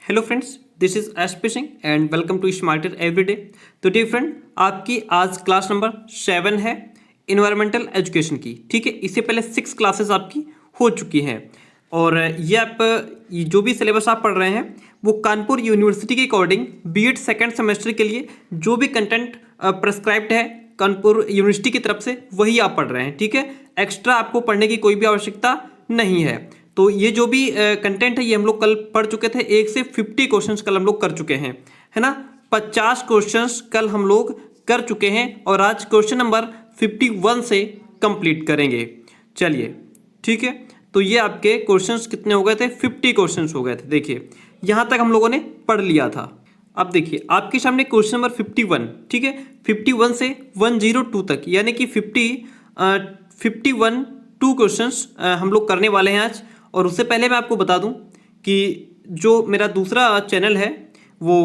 Hello friends, this is SP Singh and welcome to smarter everyday. तो dear friend, आपकी आज class number 7 है environmental education की। ठीक है, इससे पहले 6 क्लासेस आपकी हो चुकी हैं और ये जो भी सिलेबस आप पढ़ रहे हैं वो कानपुर यूनिवर्सिटी के अकॉर्डिंग बीएड सेकेंड सेमेस्टर के लिए जो भी कंटेंट प्रेस्क्राइब्ड है कानपुर यूनिवर्सिटी की तरफ से वही आप पढ़ रहे हैं। ठीक है, एक्स्ट्रा आपको पढ़ने की कोई भी आवश्यकता नहीं है। तो ये जो भी कंटेंट है ये हम लोग कल पढ़ चुके थे। 1 से 50 क्वेश्चंस कल हम लोग कर चुके हैं, है ना। 50 क्वेश्चंस कल हम लोग कर चुके हैं और आज क्वेश्चन नंबर 51 से कंप्लीट करेंगे। चलिए, ठीक है। तो ये आपके क्वेश्चंस कितने हो गए थे? 50 क्वेश्चंस हो गए थे। देखिए, यहाँ तक हम लोगों ने पढ़ लिया था। अब देखिए आपके सामने क्वेश्चन नंबर 51, ठीक है, 51 से 102 तक, यानी कि 51 2 क्वेश्चंस हम लोग करने वाले हैं आज। और उससे पहले मैं आपको बता दूं कि जो मेरा दूसरा चैनल है वो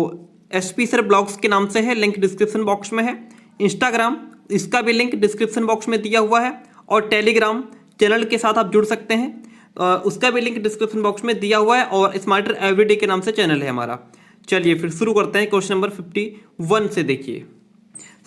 एसपी सर ब्लॉग्स के नाम से है, लिंक डिस्क्रिप्शन बॉक्स में है। इंस्टाग्राम, इसका भी लिंक डिस्क्रिप्शन बॉक्स में दिया हुआ है और टेलीग्राम चैनल के साथ आप जुड़ सकते हैं, उसका भी लिंक डिस्क्रिप्शन बॉक्स में दिया हुआ है। और स्मार्टर एवरीडे के नाम से चैनल है हमारा। चलिए फिर शुरू करते हैं क्वेश्चन नंबर 51 से। देखिए,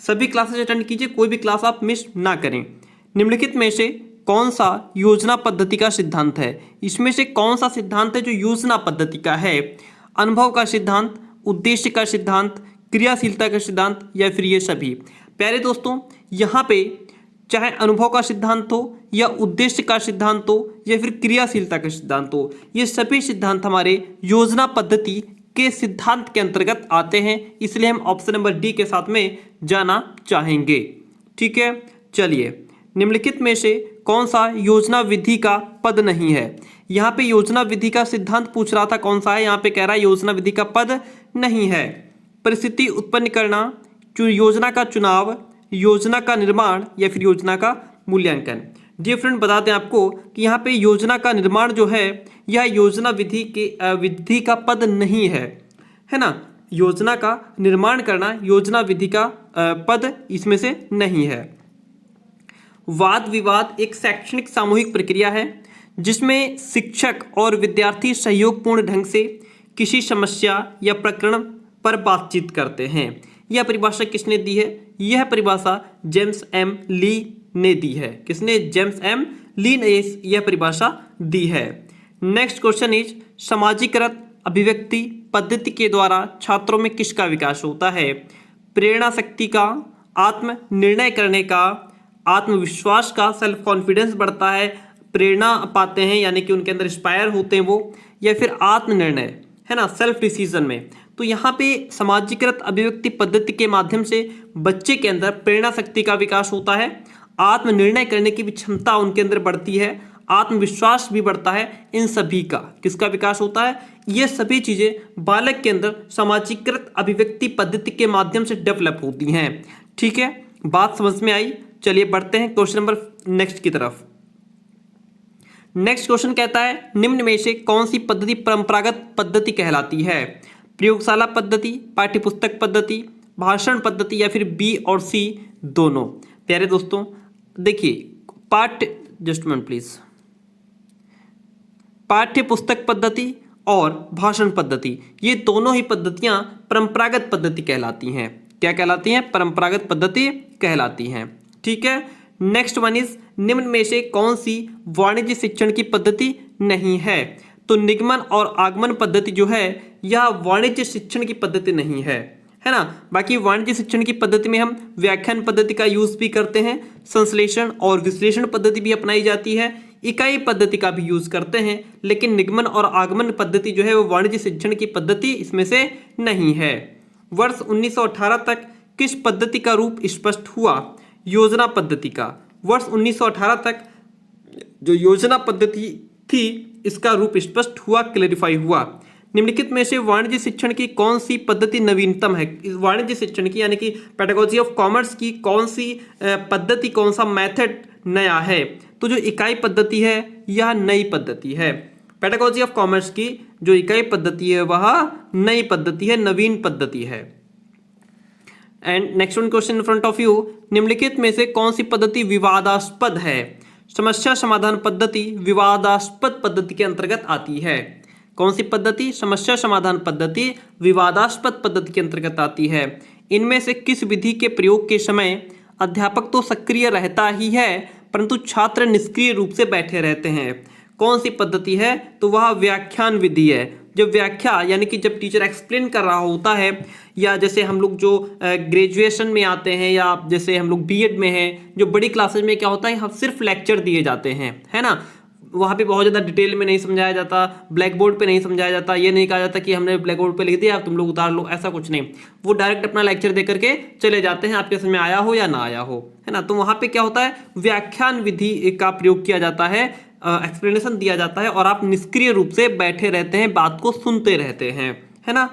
सभी क्लासेस अटेंड कीजिए, कोई भी क्लास आप मिस ना करें। निम्नलिखित में से कौन सा योजना पद्धति का सिद्धांत है? इसमें से कौन सा सिद्धांत है जो योजना पद्धति का है? अनुभव का सिद्धांत, उद्देश्य का सिद्धांत, क्रियाशीलता का सिद्धांत या फिर ये सभी? प्यारे दोस्तों, यहाँ पे चाहे अनुभव का सिद्धांत हो या उद्देश्य का सिद्धांत हो या फिर क्रियाशीलता का सिद्धांत हो, ये सभी सिद्धांत हमारे योजना पद्धति के सिद्धांत के अंतर्गत आते हैं। इसलिए हम ऑप्शन नंबर डी के साथ में जाना चाहेंगे। ठीक है, चलिए, निम्नलिखित में से कौन सा योजना विधि का पद नहीं है? यहाँ पे योजना विधि का सिद्धांत पूछ रहा था, कौन सा है? यहाँ पे कह रहा है योजना विधि का पद नहीं है। परिस्थिति उत्पन्न करना, योजना का चुनाव, योजना का निर्माण या फिर योजना का मूल्यांकन। डियर फ्रेंड, बता दें आपको कि यहाँ पे योजना का निर्माण जो है यह योजना विधि का पद नहीं है ना। योजना का निर्माण करना योजना विधि का पद इसमें से नहीं है। वाद विवाद एक शैक्षणिक सामूहिक प्रक्रिया है जिसमें शिक्षक और विद्यार्थी सहयोगपूर्ण ढंग से किसी समस्या या प्रकरण पर बातचीत करते हैं। यह परिभाषा किसने दी है? यह परिभाषा जेम्स एम ली ने दी है। किसने? जेम्स एम ली ने यह परिभाषा दी है। नेक्स्ट क्वेश्चन इज, समाजीकृत अभिव्यक्ति पद्धति के द्वारा छात्रों में किसका विकास होता है? प्रेरणा शक्ति का, आत्म निर्णय करने का, आत्मविश्वास का, सेल्फ कॉन्फिडेंस बढ़ता है, प्रेरणा पाते हैं यानी कि उनके अंदर इंस्पायर होते हैं वो, या फिर आत्मनिर्णय, है ना, सेल्फ डिसीजन में। तो यहाँ पे समाजीकृत अभिव्यक्ति पद्धति के माध्यम से बच्चे के अंदर प्रेरणा शक्ति का विकास होता है, आत्मनिर्णय करने की भी क्षमता उनके अंदर बढ़ती है, आत्मविश्वास भी बढ़ता है। इन सभी का किसका विकास होता है? ये सभी चीजें बालक के अंदर समाजीकृत अभिव्यक्ति पद्धति के माध्यम से डेवलप होती हैं। ठीक है, बात समझ में आई? चलिए बढ़ते हैं क्वेश्चन नंबर नेक्स्ट की तरफ। नेक्स्ट क्वेश्चन कहता है, निम्न में से कौन सी पद्धति परंपरागत पद्धति कहलाती है? प्रयोगशाला पद्धति, पाठ्यपुस्तक पद्धति, भाषण पद्धति या फिर बी और सी दोनों? प्यारे दोस्तों देखिए, जस्ट मिनट प्लीज, पाठ्यपुस्तक पद्धति और भाषण पद्धति ये दोनों ही पद्धतियां परंपरागत पद्धति कहलाती हैं। क्या कहलाती हैं? परंपरागत पद्धति कहलाती हैं। ठीक है, नेक्स्ट वन इज, निम्न में से कौन सी वाणिज्य शिक्षण की पद्धति नहीं है? तो निगमन और आगमन पद्धति जो है यह वाणिज्य शिक्षण की पद्धति नहीं है ना। बाकी वाणिज्य शिक्षण की पद्धति में हम व्याख्यान पद्धति का यूज भी करते हैं, संश्लेषण और विश्लेषण पद्धति भी अपनाई जाती है, इकाई पद्धति का भी यूज करते हैं, लेकिन निगमन और आगमन पद्धति जो है वो वाणिज्य शिक्षण की पद्धति इसमें से नहीं है। वर्ष 1918 तक किस पद्धति का रूप स्पष्ट हुआ? योजना पद्धति का। वर्ष 1918 तक जो योजना पद्धति थी इसका रूप स्पष्ट हुआ, क्लैरिफाई हुआ। निम्नलिखित में से वाणिज्य शिक्षण की कौन सी पद्धति नवीनतम है? वाणिज्य शिक्षण की यानी कि पेडागोजी ऑफ कॉमर्स की कौन सी पद्धति, कौन सा मेथड नया है? तो जो इकाई पद्धति है यह नई पद्धति है। पेडागोजी ऑफ कॉमर्स की जो इकाई पद्धति है वह नई पद्धति है, नवीन पद्धति है। And next one question in front of you, निम्नलिखित में से कौन सी पद्धति विवादास्पद है? समस्या समाधान पद्धति विवादास्पद पद्धति के अंतर्गत आती है। कौन सी पद्धति? समस्या समाधान पद्धति विवादास्पद पद्धति के अंतर्गत आती है। इनमें से किस विधि के प्रयोग के समय अध्यापक तो सक्रिय रहता ही है परंतु छात्र निष्क्रिय रूप से बैठे रहते हैं? कौन सी पद्धति है? तो वह व्याख्यान विधि है। जब व्याख्या यानी कि जब टीचर एक्सप्लेन कर रहा होता है, या जैसे हम लोग जो ग्रेजुएशन में आते हैं या जैसे हम लोग बीएड में हैं, जो बड़ी क्लासेज में क्या होता है, हम सिर्फ लेक्चर दिए जाते हैं, है ना। वहाँ पे बहुत ज़्यादा डिटेल में नहीं समझाया जाता, ब्लैक बोर्ड पे नहीं समझाया जाता, ये नहीं कहा जाता कि हमने ब्लैक बोर्ड पे लिख दिया तुम लोग उतार लो, ऐसा कुछ नहीं। वो डायरेक्ट अपना लेक्चर दे करके चले जाते हैं, आपके समझ में आया हो या ना आया हो, है ना। तो वहाँ पे क्या होता है, व्याख्यान विधि का प्रयोग किया जाता है, एक्सप्लेनेशन दिया जाता है और आप निष्क्रिय रूप से बैठे रहते हैं, बात को सुनते रहते हैं, है ना।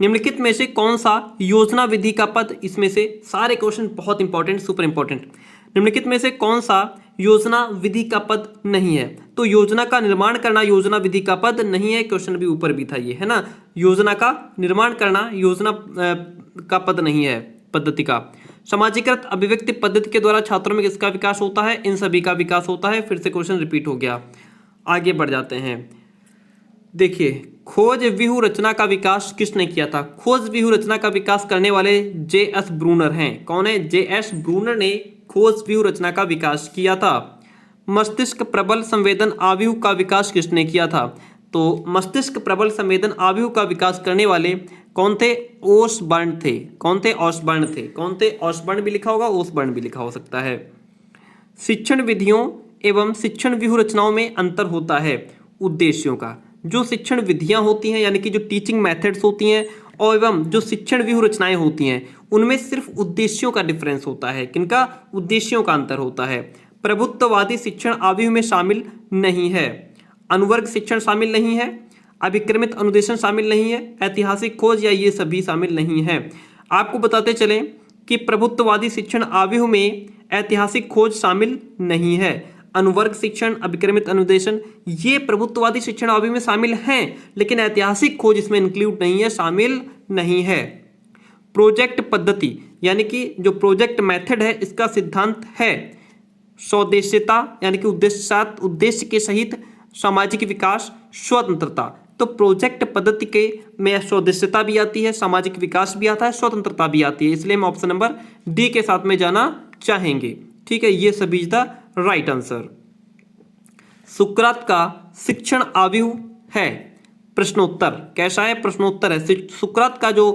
निम्नलिखित में से कौन सा योजना विधि का पद, इसमें से सारे क्वेश्चन बहुत इंपॉर्टेंट, सुपर इंपॉर्टेंट। निम्नलिखित में से कौन सा योजना विधि का पद नहीं है? तो योजना का निर्माण करना योजना विधि का पद नहीं है, क्वेश्चन भी ऊपर भी था ये, है ना। योजना का निर्माण करना योजना का पद नहीं है, पद्धति का। समाजीकृत अभिव्यक्ति पद्धति के द्वारा छात्रों में किसका विकास होता है? इन सभी का विकास होता है। फिर से क्वेश्चन रिपीट हो गया, आगे बढ़ जाते हैं। देखिए, खोज व्यूह रचना का विकास किसने किया था? खोज व्यूह रचना का विकास करने वाले जे.एस. ब्रूनर हैं। कौन है? जे.एस. ब्रूनर ने खोज व्यूह रचना का विकास किया था। मस्तिष्क प्रबल संवेदन आव्यूह का विकास किसने किया था? तो मस्तिष्क प्रबल संवेदन आव्यूह का विकास करने वाले कौन थे? ओसबर्न थे। कौन थे? ओसबर्न थे। कौन थे? ओसबर्न भी लिखा होगा, ओसबर्न भी लिखा हो सकता है। शिक्षण विधियों एवं शिक्षण व्यूह रचनाओं में अंतर होता है उद्देश्यों का। जो शिक्षण विधियां होती हैं यानी कि जो टीचिंग मेथड्स होती हैं और एवं जो शिक्षण व्यूह रचनाएं होती हैं उनमें सिर्फ उद्देश्यों का डिफरेंस होता है। किनका? उद्देश्यों का अंतर होता है। प्रभुत्ववादी शिक्षण आव्यूह में शामिल नहीं है, अनुवर्ग शिक्षण शामिल नहीं है, अभिक्रमित अनुदेशन शामिल नहीं है, ऐतिहासिक खोज या ये सभी शामिल नहीं है। आपको बताते चलें कि प्रभुत्ववादी शिक्षण आव्यूह में ऐतिहासिक खोज शामिल नहीं है, अनुवर्ग शिक्षण, अभिक्रमित अनुदेशन ये प्रभुत्ववादी शिक्षण आव्यूह में शामिल हैं, लेकिन ऐतिहासिक खोज इसमें इंक्लूड नहीं है, शामिल नहीं है। प्रोजेक्ट पद्धति यानी कि जो प्रोजेक्ट मेथड है इसका सिद्धांत है स्वदेशीयता यानी कि उद्देश्य के सहित सामाजिक विकास, स्वतंत्रता। तो प्रोजेक्ट पद्धति के में स्वदेशीयता भी आती है, सामाजिक विकास भी आता है, स्वतंत्रता भी आती है, इसलिए हम ऑप्शन नंबर डी के साथ में जाना चाहेंगे। ठीक है, ये सभी इज द राइट आंसर। सुकरात का शिक्षण आव्यूह है प्रश्नोत्तर। कैसा है? प्रश्नोत्तर है। सुकरात का जो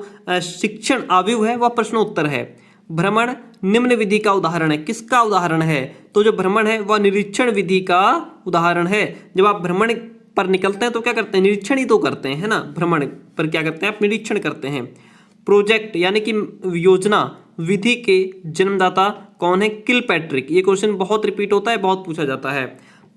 शिक्षण आव्यूह है वह प्रश्नोत्तर है। भ्रमण निम्न विधि का उदाहरण है। किसका उदाहरण है? तो जो भ्रमण है वह निरीक्षण विधि का उदाहरण है। जब आप भ्रमण पर निकलते हैं तो क्या करते हैं? निरीक्षण ही तो करते हैं, है ना। भ्रमण पर क्या करते हैं? आप निरीक्षण करते हैं। प्रोजेक्ट यानी कि योजना विधि के जन्मदाता कौन है? किलपैट्रिक। ये क्वेश्चन बहुत रिपीट होता है, बहुत पूछा जाता है।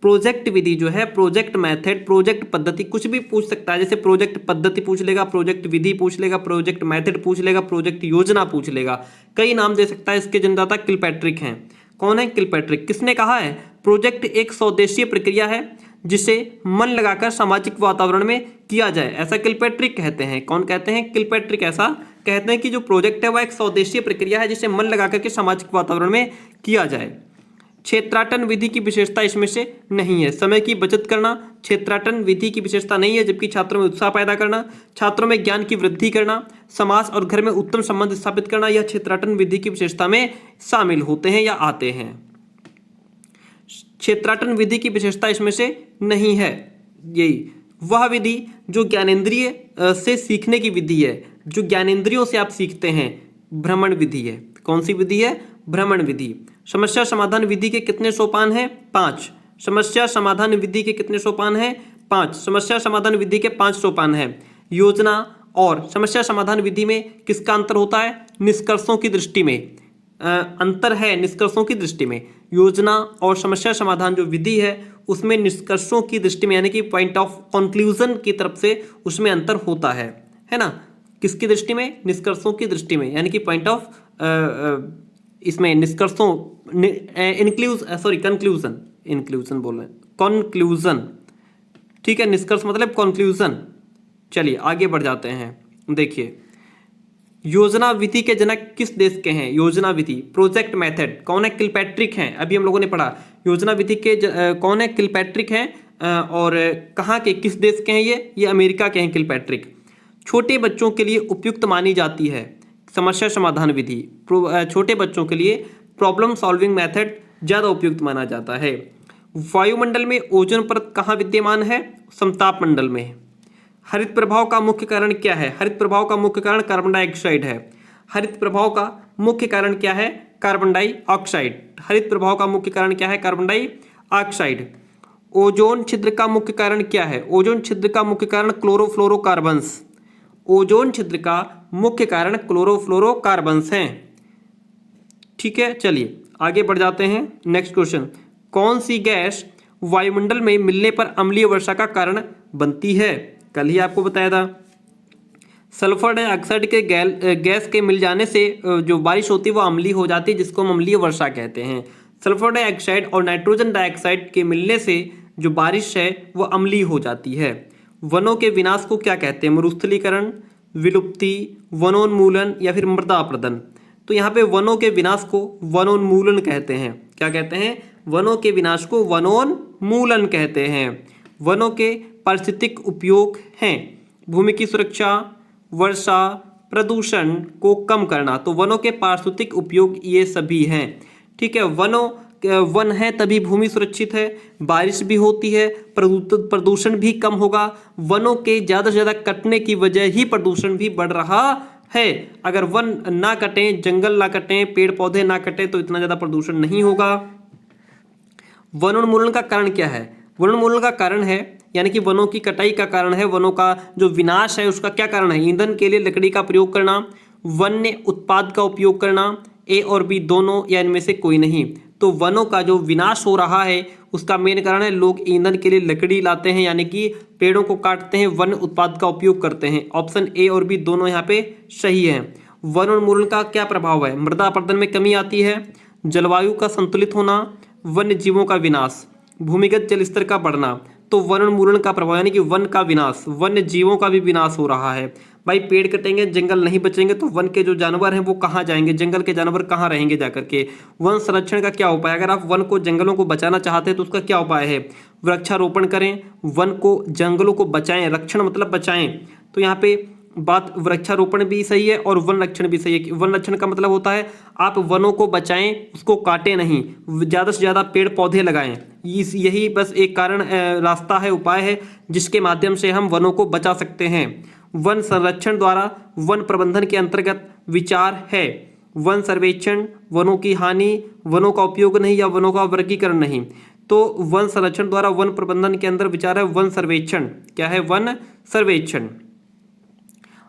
प्रोजेक्ट विधि जो है, प्रोजेक्ट मेथड, प्रोजेक्ट पद्धति कुछ भी पूछ सकता है। जैसे प्रोजेक्ट पद्धति पूछ लेगा, प्रोजेक्ट विधि पूछ लेगा, प्रोजेक्ट मेथड पूछ लेगा, प्रोजेक्ट योजना पूछ लेगा, कई नाम दे सकता है। इसके जन्मदाता किलपैट्रिक हैं। कौन है? किलपैट्रिक। किसने कहा है? प्रोजेक्ट एक स्वदेशीय प्रक्रिया है जिसे मन लगाकर सामाजिक वातावरण में किया जाए, ऐसा किलपैट्रिक कहते हैं। कौन कहते हैं? किलपैट्रिक ऐसा कहते हैं कि जो प्रोजेक्ट है वह एक स्वदेशीय प्रक्रिया है जिसे मन लगाकर के सामाजिक वातावरण में किया जाए। क्षेत्राटन विधि की विशेषता इसमें से नहीं है। समय की बचत करना क्षेत्राटन विधि की विशेषता नहीं है, जबकि छात्रों में उत्साह पैदा करना, छात्रों में ज्ञान की वृद्धि करना, समाज और घर में उत्तम संबंध स्थापित करना, यह क्षेत्राटन विधि की विशेषता में शामिल होते हैं या आते हैं। क्षेत्राटन विधि की विशेषता इसमें से नहीं है। यही वह विधि जो ज्ञानेंद्रिय से सीखने की विधि है, जो ज्ञानेंद्रियों से आप सीखते हैं, भ्रमण विधि है। कौन सी विधि है? भ्रमण विधि। समस्या समाधान विधि के कितने सोपान हैं? 5। समस्या समाधान विधि के कितने सोपान हैं? 5। समस्या समाधान विधि के 5 सोपान हैं। योजना और समस्या समाधान विधि में किसका अंतर होता है? निष्कर्षों की दृष्टि में अंतर है। निष्कर्षों की दृष्टि में योजना और समस्या समाधान जो विधि है उसमें निष्कर्षों की दृष्टि में यानी कि पॉइंट ऑफ कंक्लूजन की तरफ से उसमें अंतर होता है ना। किसकी दृष्टि में? निष्कर्षों की दृष्टि में, यानी कि पॉइंट ऑफ इसमें निष्कर्षों कंक्लूजन बोल रहे हैं, कंक्लूजन। ठीक है, निष्कर्ष मतलब कंक्लूजन। चलिए आगे बढ़ जाते हैं। देखिए, योजना विधि के जनक किस देश के हैं? योजना विधि, प्रोजेक्ट मेथड कौन है? किलपैट्रिक हैं। अभी हम लोगों ने पढ़ा योजना विधि के कौन है? किलपैट्रिक हैं। और कहाँ के, किस देश के हैं ये अमेरिका के हैं किलपैट्रिक। छोटे बच्चों के लिए उपयुक्त मानी जाती है समस्या समाधान विधि। छोटे बच्चों के लिए प्रॉब्लम सॉल्विंग मेथड ज़्यादा उपयुक्त माना जाता है। वायुमंडल में ओजोन परत कहाँ विद्यमान है? समताप मंडल में। हरित प्रभाव का मुख्य कारण क्या है? हरित प्रभाव का मुख्य कारण कार्बन डाइऑक्साइड है। हरित प्रभाव का मुख्य कारण क्या है? Carbon dioxide. हरित प्रभाव का मुख्य कारण क्या है? Carbon dioxide. ओजोन छिद्र का मुख्य कारण क्या है? ओजोन छिद्र का मुख्य कारण क्लोरोफ्लोरोकार्बन्स। ओजोन छिद्र का मुख्य कारण क्लोरोफ्लोरोकार्बन्स हैं। ठीक है, चलिए आगे बढ़ जाते हैं। नेक्स्ट क्वेश्चन, कौन सी गैस वायुमंडल में मिलने पर अम्लीय वर्षा का कारण बनती है? कल ही आपको बताया था। सल्फर डाइऑक्साइड के गैस के मिल जाने से जो बारिश होती है वो अम्लीय हो जाती है, जिसको हम अम्लीय वर्षा कहते हैं। सल्फर डाइऑक्साइड और नाइट्रोजन डाइऑक्साइड के मिलने से जो बारिश है वो अम्लीय हो जाती है। वनों के विनाश को क्या कहते हैं? मरुस्थलीकरण, विलुप्ति, वनोन्मूलन या फिर मृदा अपरदन। तो यहाँ पे वनों के विनाश को वनोन्मूलन कहते हैं। क्या कहते हैं? वनों के विनाश को वनोन्मूलन कहते हैं। वनों के पारिस्थितिक उपयोग हैं भूमि की सुरक्षा, वर्षा, प्रदूषण को कम करना। तो वनों के पारिस्थितिक उपयोग ये सभी हैं। ठीक है, वन है तभी भूमि सुरक्षित है, बारिश भी होती है, प्रदूषण भी कम होगा। वनों के ज़्यादा से ज़्यादा कटने की वजह ही प्रदूषण भी बढ़ रहा है। अगर वन ना कटें, जंगल ना कटें, पेड़ पौधे ना कटें तो इतना ज़्यादा प्रदूषण नहीं होगा। वनोन्मूलन का कारण क्या है? वनोन्मूलन का कारण है, यानी कि वनों की कटाई का कारण है, वनों का जो विनाश है उसका क्या कारण है? ईंधन के लिए लकड़ी का प्रयोग करना, वन्य उत्पाद का उपयोग करना, ए और बी दोनों या इनमें से कोई नहीं। तो वनों का जो विनाश हो रहा है उसका मेन कारण है लोग ईंधन के लिए लकड़ी लाते हैं, यानी कि पेड़ों को काटते हैं, वन्य उत्पाद का उपयोग करते हैं। ऑप्शन ए और बी दोनों यहाँ पे सही है। वनोन्मूलन का क्या प्रभाव है? मृदा अपरदन में कमी आती है, जलवायु का संतुलित होना, वन्य जीवों का विनाश, भूमिगत जल स्तर का बढ़ना। तो वनोन्मूलन का प्रभाव यानी कि वन का विनाश, वन्य जीवों का भी विनाश हो रहा है। भाई पेड़ कटेंगे, जंगल नहीं बचेंगे तो वन के जो जानवर हैं वो कहाँ जाएंगे? जंगल के जानवर कहाँ रहेंगे जाकर के? वन संरक्षण का क्या उपाय? अगर आप वन को, जंगलों को बचाना चाहते हैं तो उसका क्या उपाय है? वृक्षारोपण करें, वन को, जंगलों को बचाएं। रक्षण मतलब बचाएं, तो यहाँ पे बात वृक्षारोपण भी सही है और वन रक्षण भी सही है। वन रक्षण का मतलब होता है आप वनों को बचाएं, उसको काटें नहीं, ज़्यादा से ज़्यादा पेड़ पौधे लगाएं। यही बस एक कारण, रास्ता है, उपाय है जिसके माध्यम से हम वनों को बचा सकते हैं। वन संरक्षण द्वारा वन प्रबंधन के अंतर्गत विचार है वन सर्वेक्षण, वनों की हानि, वनों का उपयोग नहीं या वनों का वर्गीकरण नहीं। तो वन संरक्षण द्वारा वन प्रबंधन के अंदर विचार है वन सर्वेक्षण। क्या है? वन सर्वेक्षण।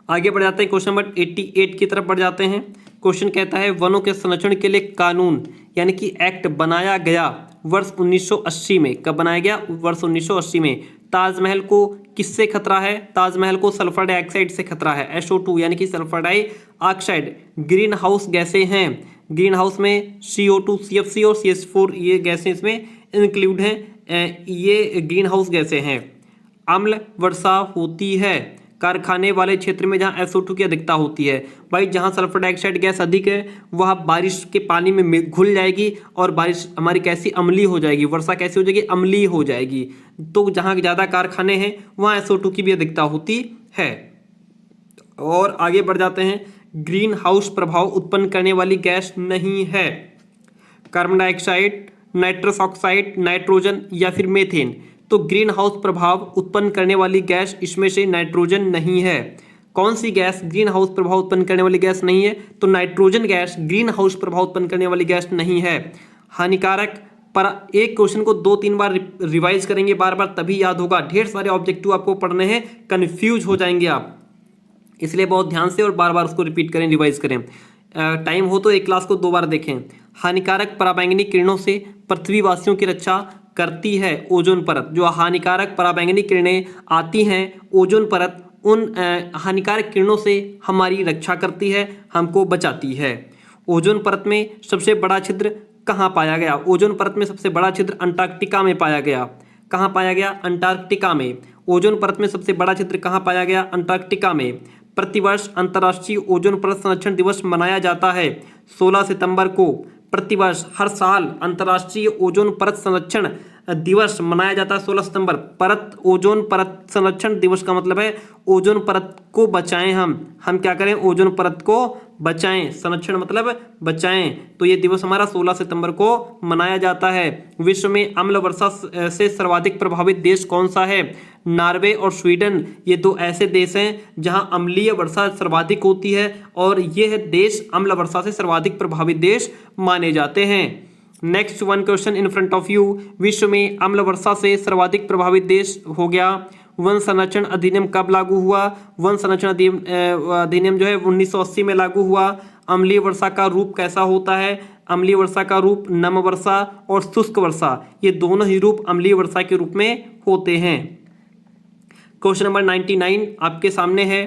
आगे बढ़ जाते हैं, क्वेश्चन नंबर 88 की तरफ बढ़ जाते हैं। क्वेश्चन कहता है वनों के संरक्षण के लिए कानून यानी कि एक्ट बनाया गया वर्ष 1980 में। कब बनाया गया? वर्ष 1980 में। ताजमहल को किससे खतरा है? ताजमहल को सल्फर डाइऑक्साइड से खतरा है, SO2 यानी कि सल्फर डाइऑक्साइड। ग्रीन हाउस गैसें हैं, ग्रीन हाउस में CO2, CFC और CH4 ये गैसें इसमें इंक्लूड हैं। ये ग्रीन हाउस गैसें हैं। अम्ल वर्षा होती है कारखाने वाले क्षेत्र में जहाँ SO2 की अधिकता होती है। भाई जहाँ सल्फर डाइऑक्साइड गैस अधिक है वहाँ बारिश के पानी में घुल जाएगी और बारिश हमारी कैसी? अम्लीय हो जाएगी। वर्षा कैसी हो जाएगी? अम्लीय हो जाएगी। तो जहाँ ज़्यादा कारखाने हैं वहाँ SO2 की भी अधिकता होती है। और आगे बढ़ जाते हैं, ग्रीन हाउस प्रभाव उत्पन्न करने वाली गैस नहीं है carbon dioxide, nitrous oxide, nitrogen या फिर मीथेन। तो ग्रीन हाउस प्रभाव उत्पन्न करने वाली गैस इसमें से नाइट्रोजन नहीं है। कौन सी गैस ग्रीन हाउस प्रभाव उत्पन्न करने वाली गैस नहीं है? तो नाइट्रोजन गैस ग्रीन हाउस प्रभाव उत्पन्न करने वाली गैस नहीं है। हानिकारक पर एक क्वेश्चन को 2-3 बार रिवाइज करेंगे बार बार तभी याद होगा। ढेर सारे ऑब्जेक्टिव आपको पढ़ने हैं, कंफ्यूज हो जाएंगे आप, इसलिए बहुत ध्यान से और बार बार उसको रिपीट करें, रिवाइज करें। टाइम हो तो एक क्लास को 2 बार देखें। हानिकारक पराबैंगनी किरणों से पृथ्वीवासियों की रक्षा करती है ओजोन परत। जो हानिकारक पराबैंगनी किरणें आती हैं, ओजोन परत उन हानिकारक किरणों से हमारी रक्षा करती है, हमको बचाती है। ओजोन परत में सबसे बड़ा छिद्र कहाँ पाया गया? ओजोन परत में सबसे बड़ा छिद्र अंटार्कटिका में पाया गया। कहाँ पाया गया? अंटार्कटिका में। ओजोन परत में सबसे बड़ा छिद्र कहाँ पाया गया? अंटार्कटिका में। प्रतिवर्ष अंतर्राष्ट्रीय ओजोन परत संरक्षण दिवस मनाया जाता है 16 सितंबर को। प्रतिवर्ष हर साल अंतर्राष्ट्रीय ओजोन परत संरक्षण दिवस मनाया जाता है 16 सितंबर। परत ओजोन परत संरक्षण दिवस का मतलब है ओजोन परत को बचाएं, हम क्या करें, ओजोन परत को बचाएं, संरक्षण मतलब बचाएं। तो ये दिवस हमारा 16 सितंबर को मनाया जाता है। विश्व में अम्ल वर्षा से सर्वाधिक प्रभावित देश कौन सा है? नॉर्वे और स्वीडन, ये दो ऐसे देश हैं जहां अम्लीय वर्षा सर्वाधिक होती है और यह देश अम्ल वर्षा से सर्वाधिक प्रभावित देश माने जाते हैं। Next one question in front of you. विश्व में अम्ल वर्षा से सर्वाधिक प्रभावित देश हो गया। वन संरक्षण अधिनियम कब लागू हुआ? वन संरक्षण अधिनियम जो है 1980 में लागू हुआ। अम्लीय वर्षा का रूप कैसा होता है? अम्लीय वर्षा का रूप नम वर्षा और शुष्क वर्षा, ये दोनों ही रूप अम्लीय वर्षा के रूप में होते हैं। क्वेश्चन नंबर 99 आपके सामने है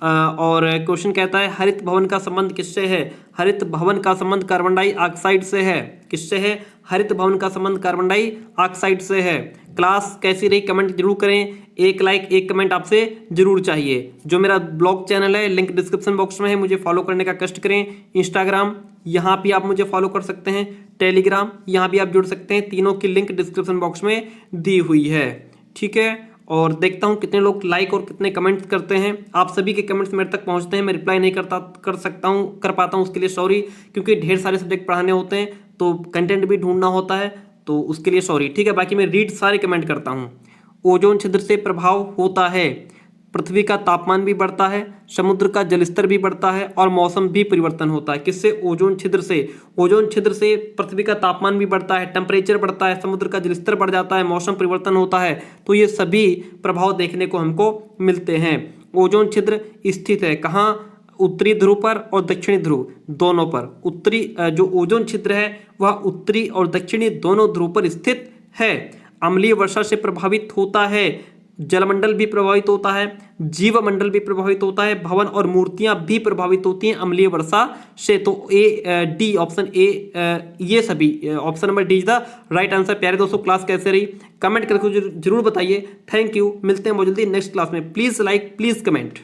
और क्वेश्चन कहता है हरित भवन का संबंध किससे है? हरित भवन का संबंध कार्बन डाइऑक्साइड से है। किससे है? हरित भवन का संबंध कार्बन डाइऑक्साइड से है। क्लास कैसी रही कमेंट जरूर करें। एक लाइक एक कमेंट आपसे जरूर चाहिए। जो मेरा ब्लॉग चैनल है लिंक डिस्क्रिप्शन बॉक्स में है, मुझे फॉलो करने का कष्ट करें। इंस्टाग्राम यहाँ भी आप मुझे फॉलो कर सकते हैं, टेलीग्राम यहाँ भी आप जुड़ सकते हैं, तीनों की लिंक डिस्क्रिप्शन बॉक्स में दी हुई है। ठीक है, और देखता हूँ कितने लोग लाइक और कितने कमेंट्स करते हैं। आप सभी के कमेंट्स मेरे तक पहुँचते हैं, मैं रिप्लाई नहीं कर पाता हूँ, उसके लिए सॉरी, क्योंकि ढेर सारे सब्जेक्ट पढ़ाने होते हैं तो कंटेंट भी ढूंढना होता है, तो उसके लिए सॉरी। ठीक है, बाकी मैं रीड सारे कमेंट करता हूँ। ओजोन छिद्र से प्रभाव होता है, पृथ्वी का तापमान भी बढ़ता है, समुद्र का जलस्तर भी बढ़ता है और मौसम भी परिवर्तन होता है। किससे? ओजोन छिद्र से। ओजोन छिद्र से पृथ्वी का तापमान भी बढ़ता है, टेम्परेचर बढ़ता है, समुद्र का जलस्तर बढ़ जाता है, मौसम परिवर्तन होता है। तो ये सभी प्रभाव देखने को हमको मिलते हैं। ओजोन छिद्र स्थित है कहाँ? उत्तरी ध्रुव पर और दक्षिणी ध्रुव दोनों पर। उत्तरी जो ओजोन छिद्र है वह उत्तरी और दक्षिणी दोनों ध्रुव पर स्थित है। अम्लीय वर्षा से प्रभावित होता है, जलमंडल भी प्रभावित होता है, जीव मंडल भी प्रभावित होता है, भवन और मूर्तियां भी प्रभावित होती हैं अम्लीय वर्षा से। तो डी ऑप्शन ए, ये सभी option number D is the right answer. प्यारे दोस्तों, क्लास कैसे रही कमेंट करके जरूर बताइए। थैंक यू, मिलते हैं बहुत जल्दी नेक्स्ट क्लास में। Please like, please comment.